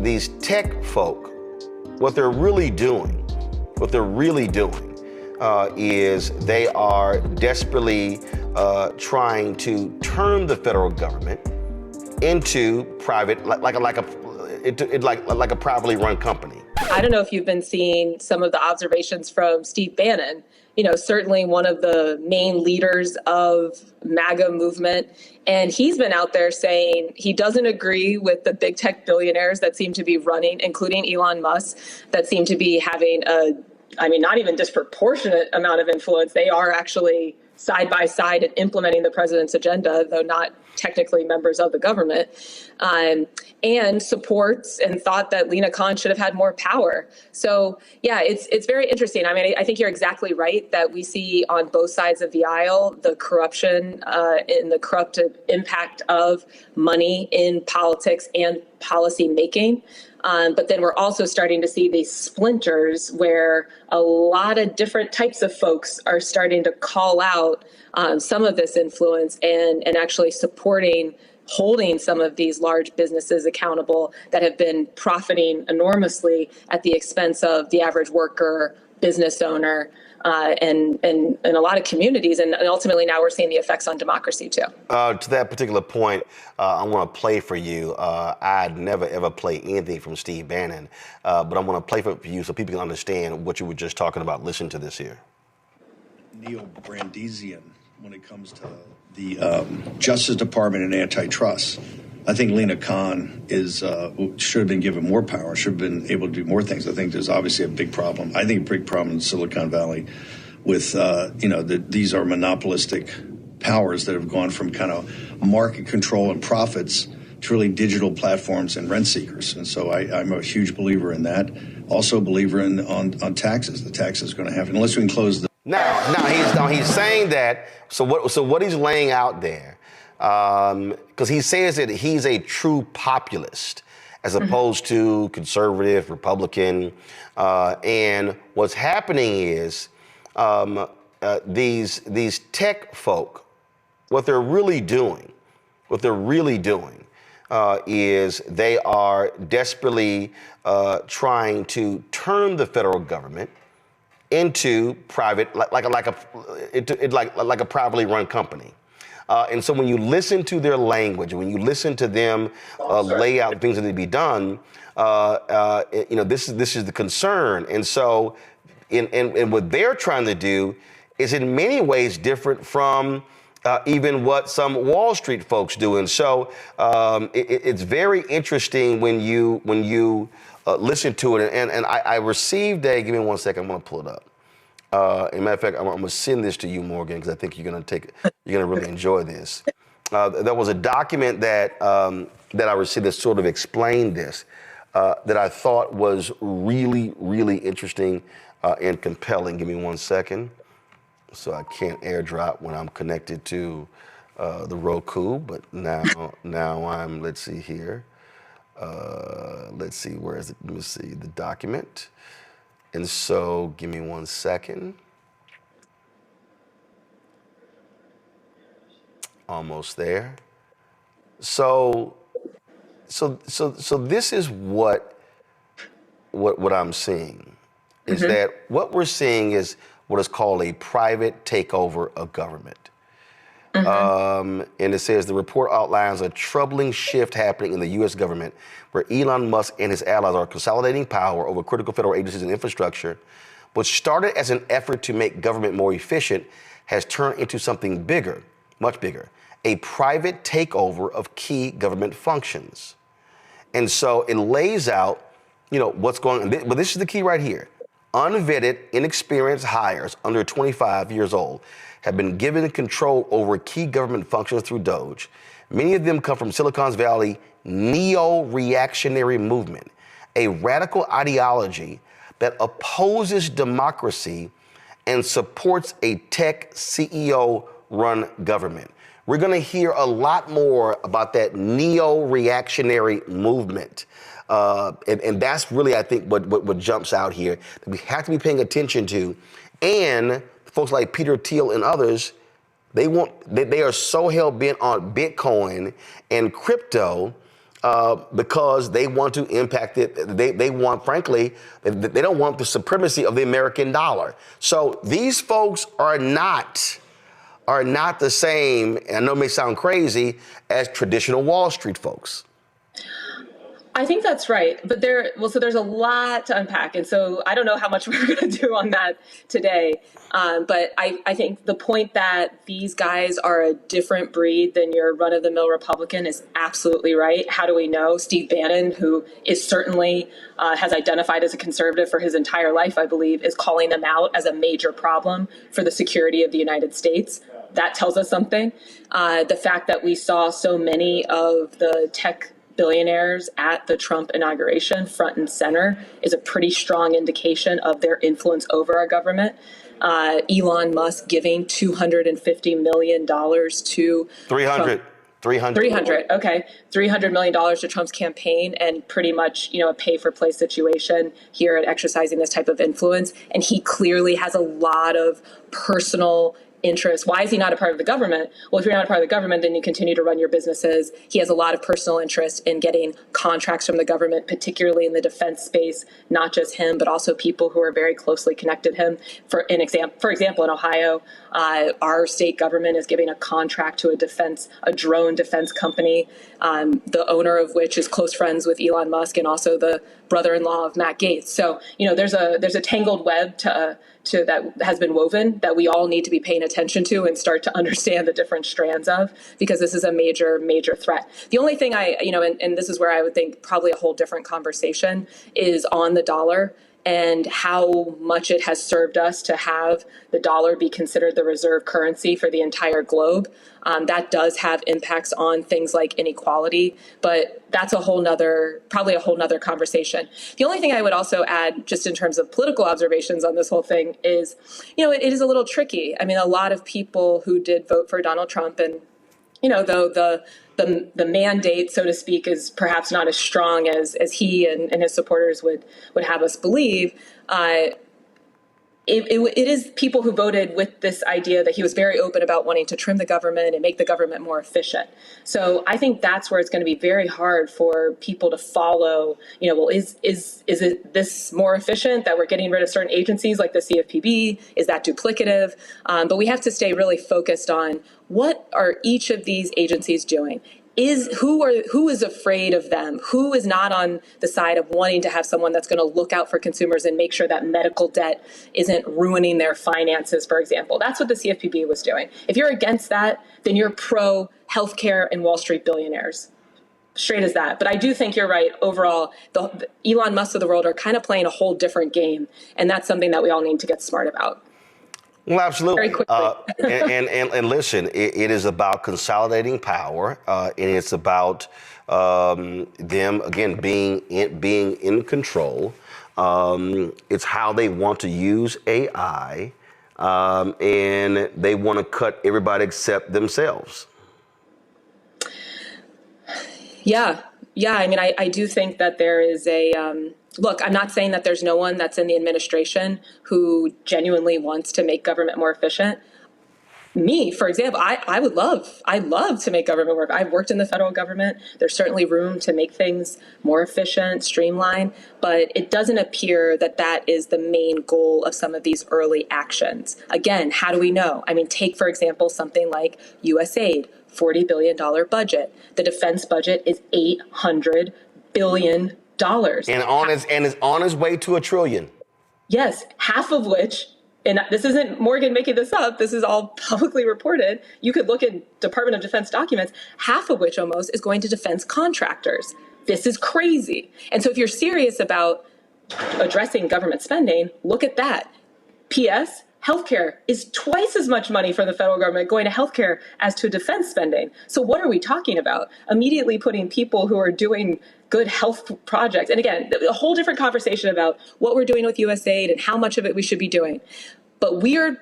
these tech folk, what they're really doing is they are desperately trying to turn the federal government into private, like a privately run company. I don't know if you've been seeing some of the observations from Steve Bannon, certainly one of the main leaders of MAGA movement. And he's been out there saying he doesn't agree with the big tech billionaires that seem to be running, including Elon Musk, that seem to be having not even disproportionate amount of influence. They are actually side by side in implementing the president's agenda, though not technically members of the government, and supports and thought that Lina Khan should have had more power. So, yeah, it's very interesting. I think you're exactly right that we see on both sides of the aisle the corruption and the corruptive impact of money in politics and policy making. But then we're also starting to see these splinters where a lot of different types of folks are starting to call out some of this influence and actually supporting holding some of these large businesses accountable that have been profiting enormously at the expense of the average worker, business owner, and a lot of communities. And ultimately now we're seeing the effects on democracy too. To that particular point, I want to play for you. I'd never ever play anything from Steve Bannon, but I want to play for you so people can understand what you were just talking about. Listen to this here. Neo-Brandesian when it comes to the Justice Department and antitrust. I think Lina Khan should have been given more power, should have been able to do more things. I think there's obviously a big problem. I think a big problem in Silicon Valley with, these are monopolistic powers that have gone from kind of market control and profits to really digital platforms and rent seekers. And so I'm a huge believer in that. Also a believer on taxes. The taxes are going to happen unless we can close the. Now he's saying that. So what he's laying out there, because he says that he's a true populist as opposed to conservative, Republican, and what's happening is these tech folk, what they're really doing is they are desperately trying to turn the federal government into private, like a privately run company. And so when you listen to their language, when you listen to them lay out things that need to be done, this is the concern. And so, and what they're trying to do is in many ways different from even what some Wall Street folks do. And so it's very interesting when you listen to it. And I received give me one second, I'm gonna pull it up. As a matter of fact, I'm gonna send this to you, Morgan, because I think you're gonna really enjoy this. There was a document that I received that sort of explained this, that I thought was really, really interesting and compelling. Give me one second. So I can't airdrop when I'm connected to the Roku, but now I'm, let's see here. Let's see, where is it? Let me see the document. And so give me one second. Almost there. So this is what I'm seeing is that what we're seeing is what is called a private takeover of government. And it says the report outlines a troubling shift happening in the U.S. government where Elon Musk and his allies are consolidating power over critical federal agencies and infrastructure. What started as an effort to make government more efficient has turned into something bigger, much bigger, a private takeover of key government functions. And so it lays out, what's going on. But this is the key right here. Unvetted, inexperienced hires under 25 years old have been given control over key government functions through DOGE. Many of them come from Silicon Valley neo-reactionary movement, a radical ideology that opposes democracy and supports a tech CEO-run government. We're going to hear a lot more about that neo-reactionary movement. And that's really, I think, what jumps out here that we have to be paying attention to. And folks like Peter Thiel and others, they are so hell-bent on Bitcoin and crypto because they want to impact it. They want, frankly, they don't want the supremacy of the American dollar. So these folks are not the same, and I know it may sound crazy, as traditional Wall Street folks. I think that's right. But so there's a lot to unpack. And so I don't know how much we're going to do on that today. But I think the point that these guys are a different breed than your run-of-the-mill Republican is absolutely right. How do we know? Steve Bannon, who is certainly has identified as a conservative for his entire life, I believe, is calling them out as a major problem for the security of the United States. That tells us something. The fact that we saw so many of the tech billionaires at the Trump inauguration front and center is a pretty strong indication of their influence over our government. Elon Musk giving $250 million to 300. Trump. 300. Okay. $300 million to Trump's campaign, and pretty much, a pay for play situation here at exercising this type of influence. And he clearly has a lot of personal interest. Why is he not a part of the government? Well, if you're not a part of the government, then you continue to run your businesses. He has a lot of personal interest in getting contracts from the government, particularly in the defense space, not just him, but also people who are very closely connected to him. For example, in Ohio, our state government is giving a contract to a drone defense company, the owner of which is close friends with Elon Musk and also the brother-in-law of Matt Gaetz. So, there's a tangled web that has been woven that we all need to be paying attention to and start to understand the different strands of, because this is a major, major threat. The only thing and this is where I would think probably a whole different conversation is on the dollar and how much it has served us to have the dollar be considered the reserve currency for the entire globe. That does have impacts on things like inequality, but that's probably a whole nother conversation. The only thing I would also add, just in terms of political observations on this whole thing, is, it is a little tricky. I mean, a lot of people who did vote for Donald Trump, and, though the mandate, so to speak, is perhaps not as strong as he and his supporters would have us believe. It is people who voted with this idea that he was very open about wanting to trim the government and make the government more efficient. So I think that's where it's going to be very hard for people to follow, well, is it this more efficient that we're getting rid of certain agencies like the CFPB? Is that duplicative? But we have to stay really focused on what are each of these agencies doing? Who is afraid of them? Who is not on the side of wanting to have someone that's going to look out for consumers and make sure that medical debt isn't ruining their finances, for example? That's what the CFPB was doing. If you're against that, then you're pro healthcare and Wall Street billionaires. Straight as that. But I do think you're right. Overall, the Elon Musk of the world are kind of playing a whole different game. And that's something that we all need to get smart about. Well, absolutely. Very quickly. And listen, it is about consolidating power, and it's about them, again, being in control. It's how they want to use AI, and they want to cut everybody except themselves. Yeah. I mean, I do think that there is look, I'm not saying that there's no one that's in the administration who genuinely wants to make government more efficient. Me, for example, I'd love to make government work. I've worked in the federal government. There's certainly room to make things more efficient, streamlined, but it doesn't appear that that is the main goal of some of these early actions. Again, how do we know? I mean, take, for example, something like USAID, $40 billion budget. The defense budget is $800 billion. And is on his way to $1 trillion. Yes, half of which, and this isn't Morgan making this up, this is all publicly reported. You could look at Department of Defense documents, half of which almost is going to defense contractors. This is crazy. And so if you're serious about addressing government spending, look at that. P.S. Healthcare is twice as much money for the federal government going to healthcare as to defense spending. So what are we talking about? Immediately putting people who are doing good health projects. And again, a whole different conversation about what we're doing with USAID and how much of it we should be doing. But we are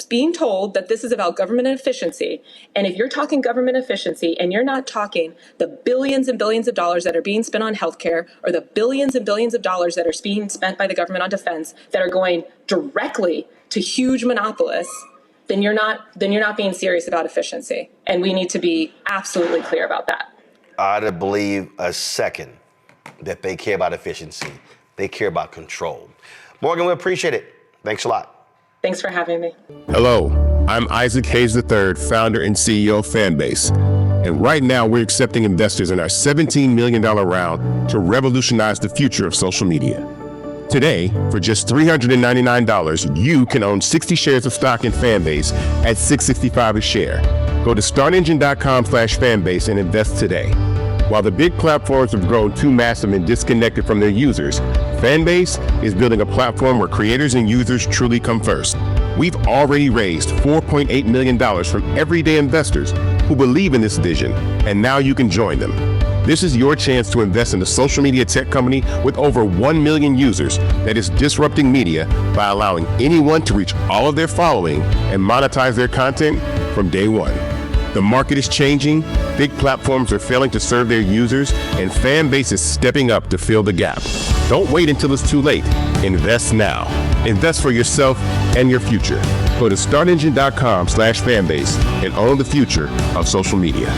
being told that this is about government efficiency. And if you're talking government efficiency and you're not talking the billions and billions of dollars that are being spent on healthcare, or the billions and billions of dollars that are being spent by the government on defense that are going directly to huge monopolists, then you're not being serious about efficiency. And we need to be absolutely clear about that. I don't believe a second that they care about efficiency. They care about control. Morgan, we appreciate it. Thanks a lot. Thanks for having me. Hello, I'm Isaac Hayes III, founder and CEO of Fanbase. And right now we're accepting investors in our $17 million round to revolutionize the future of social media. Today, for just $399, you can own 60 shares of stock in Fanbase at $665 a share. Go to startengine.com/fanbase and invest today. While the big platforms have grown too massive and disconnected from their users, Fanbase is building a platform where creators and users truly come first. We've already raised $4.8 million from everyday investors who believe in this vision, and now you can join them. This is your chance to invest in a social media tech company with over 1 million users that is disrupting media by allowing anyone to reach all of their following and monetize their content from day one. The market is changing, big platforms are failing to serve their users, and Fanbase is stepping up to fill the gap. Don't wait until it's too late. Invest now. Invest for yourself and your future. Go to startengine.com/fanbase and own the future of social media.